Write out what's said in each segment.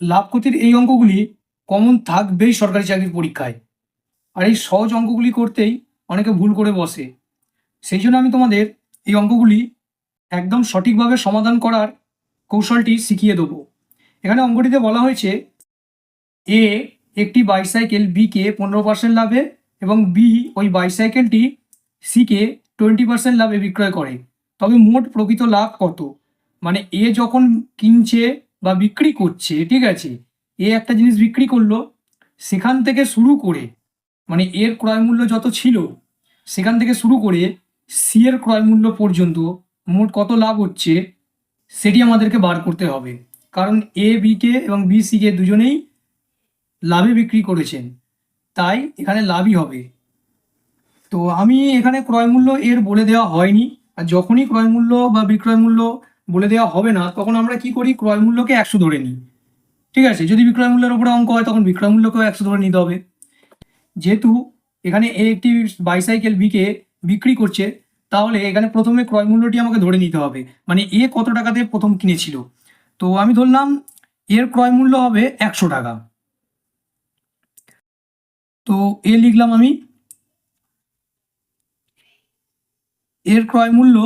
লাভ ক্ষতির এই অঙ্কগুলি কমন থাকবেই সরকারি চাকরির পরীক্ষায়। আর এই সহজ অঙ্কগুলি করতেই অনেকে ভুল করে বসে। সেই জন্য আমি তোমাদের এই অঙ্কগুলি একদম সঠিকভাবে সমাধান করার কৌশলটি শিখিয়ে দেবো। এখানে অঙ্কটিতে বলা হয়েছে এ একটি বাইসাইকেল বিকে 15% লাভে এবং বি ওই বাইসাইকেলটি সিকে 20% লাভে বিক্রয় করে, তবে মোট প্রকৃত লাভ কত? মানে এ যখন কিনছে বা বিক্রি করছে, ঠিক আছে, এ একটা জিনিস বিক্রি করলো, সেখান থেকে শুরু করে মানে এর ক্রয় মূল্য যত ছিল সেখান থেকে শুরু করে সি এর ক্রয় মূল্য পর্যন্ত মোট কত লাভ হচ্ছে সেটি আমাদেরকে বার করতে হবে। কারণ এ বিকে এবং বি সিকে দুজনেই লাভে বিক্রি করেছেন, তাই এখানে লাভই হবে। তো আমি এখানে ক্রয় মূল্য এর বলে দেওয়া হয়নি। আর যখনই ক্রয় মূল্য বা বিক্রয় মূল্য বলে দেওয়া হবে না, তখন আমরা কি করি, ক্রয় মূল্যকে 100 ধরে নিই। ঠিক আছে, যদি বিক্রয় মূল্যের উপরে অঙ্ক হয় তখন বিক্রয় মূল্যকেও 100 ধরে নিতে হবে। যেহেতু এখানে এ একটি বাইসাইকেল বিকে বিক্রি করছে, তাহলে এখানে প্রথমে ক্রয় মূল্যটি আমাকে ধরে নিতে হবে, মানে এ কত টাকাতে প্রথম কিনেছিল। তো আমি ধরলাম এর ক্রয় মূল্য হবে 100 টাকা। তো এ লিখলাম আমি, এর ক্রয় মূল্য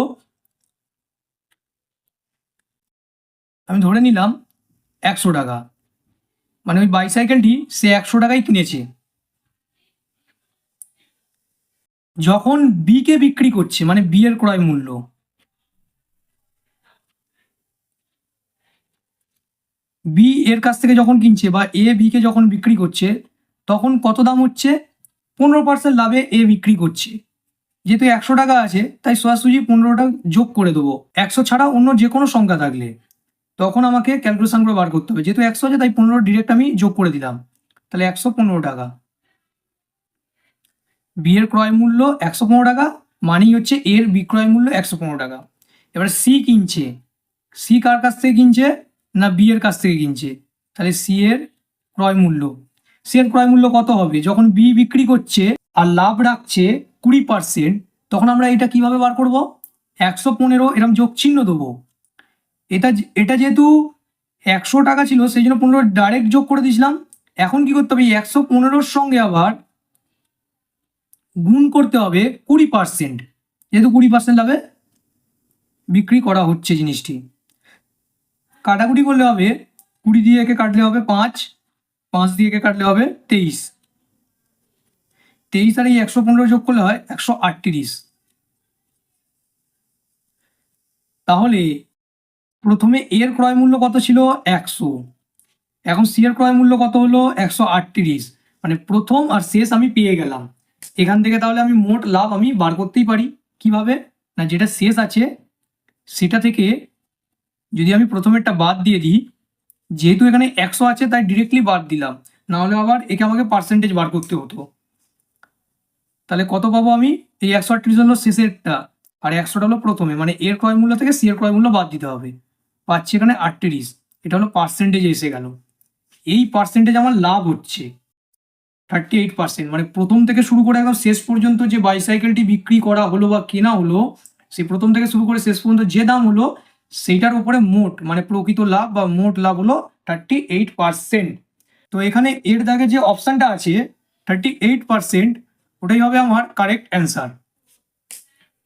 আমি ধরে নিলাম 100 টাকা, মানে ওই বাইসাইকেলটি সে 100 টাকায় কিনেছে। যখন বি কে বিক্রি করছে, মানে বি এর ক্রয় মূল্য, বি এর কাছ থেকে যখন কিনছে বা এ বি কে যখন বিক্রি করছে, তখন কত দাম হচ্ছে? 15% লাভে এ বিক্রি করছে। যেহেতু 100 টাকা আছে, তাই সোজাসুজি 15টা যোগ করে দেবো, 100 ছাড়া অন্য যে কোনো সংখ্যা থাকলে। তখন আমাকে ক্যালকুলেশন করে বার করতে হবে, যেহেতু 100 আছে তাই 15 ডিরেক্ট আমি যোগ করে দিলাম, তাহলে 115 টাকা। বি এর ক্রয় মূল্য 115 টাকা, মানেই হচ্ছে এর বিক্রয় মূল্য 115 টাকা। এবার সি কিনছে, সি কার কাছ থেকে কিনছে? না বি এর কাছ থেকে কিনছে, তাহলে সি এর ক্রয় মূল্য, সি এর ক্রয় মূল্য কত হবে? যখন বি বিক্রি করছে আর লাভ রাখছে 20%, তখন আমরা এটা কিভাবে বার করব? 115 এরকম যোগ চিহ্ন দেবো। এটা এটা যেহেতু 100 টাকা ছিল, সেই জন্য 15 ডাইরেক্ট যোগ করে দিয়েছিলাম। এখন কি করতে হবে? 115-র সঙ্গে আবার গুণ করতে হবে 20%, যেহেতু 20% লাভে বিক্রি করা হচ্ছে জিনিসটি। কাটাকুটি করলে হবে, 20 দিয়ে একে কাটলে হবে 5, 5 দিয়ে একে কাটলে হবে 23, 23 আর এই 115 যোগ করলে হয় 138। তাহলে প্রথমে এর ক্রয় মূল্য কত ছিল? 100, এখন সি এর ক্রয় মূল্য কত হলো? 138। মানে প্রথম আর শেষ আমি পেয়ে গেলাম। এখান থেকে তাহলে আমি মোট লাভ আমি বার করতেই পারি। কিভাবে? না, যেটা শেষ আছে সেটা থেকে যদি আমি প্রথমেরটা বাদ দিয়ে দিই, যেহেতু এখানে 100 আছে তাই ডিরেক্টলি বাদ দিলাম, না হলে আবার একে আমাকে পার্সেন্টেজ বার করতে হতো। তাহলে কত পাবো আমি? এই 138 হলো শেষেরটা আর 100টা হলো প্রথমে, মানে এর ক্রয় মূল্য থেকে সি এর ক্রয় মূল্য বাদ দিতে হবে। পাচ্ছি এখানে 38, এটা হলো পার্সেন্টেজ এসে গেল। এই পার্সেন্টেজ আমার লাভ হচ্ছে 38%, মানে প্রথম থেকে শুরু করে একদম শেষ পর্যন্ত যে বাইসাইকেলটি বিক্রি করা হলো বা কেনা হলো, সেই প্রথম থেকে শুরু করে শেষ পর্যন্ত যে দাম হলো সেইটার উপরে মোট মানে প্রকৃত লাভ বা মোট লাভ হলো 38%। তো এখানে এর দাগে যে অপশানটা আছে 38%, ওটাই হবে আমার কারেক্ট অ্যান্সার।